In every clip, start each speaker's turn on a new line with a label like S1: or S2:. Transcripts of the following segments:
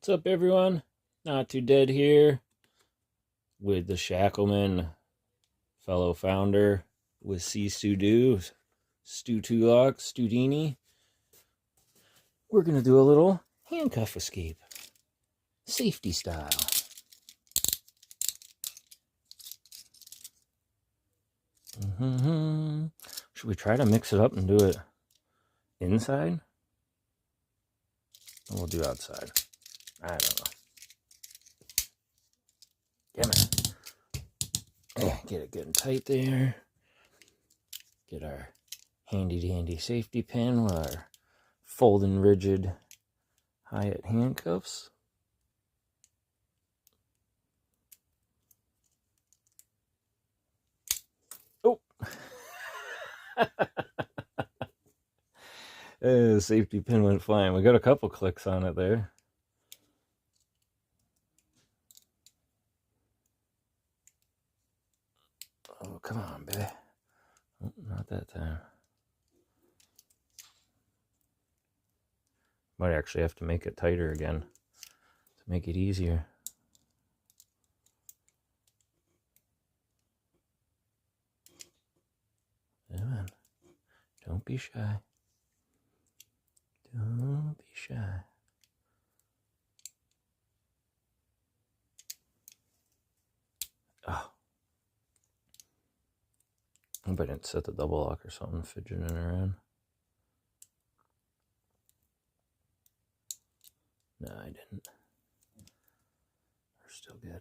S1: What's up, everyone? Not Too Dead here with the Shackleman, fellow founder with C. Stu Stu Tulok, Studini. We're going to do a little handcuff escape, safety style. Should we try to mix it up and do it inside? Or we'll do outside. I don't know. Damn it. Get it good and tight there. Get our handy dandy safety pin with our folding rigid Hyatt handcuffs. Oh. The safety pin went flying. We got a couple clicks on it there. Oh, come on, baby. Oh, not that time. Might actually have to make it tighter again to make it easier. Come on. Don't be shy. Don't be shy. Oh. I hope I didn't set the double lock or something, fidgeting around. No, I didn't. We're still good.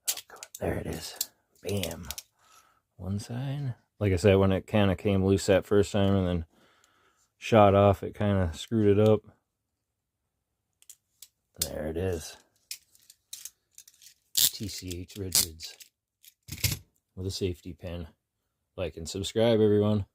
S1: Oh, come on. There it is. Bam. One side. Like I said, when it kind of came loose that first time and then shot off, it kind of screwed it up. There it is. TCH Rigids with a safety pin. Like and subscribe, everyone.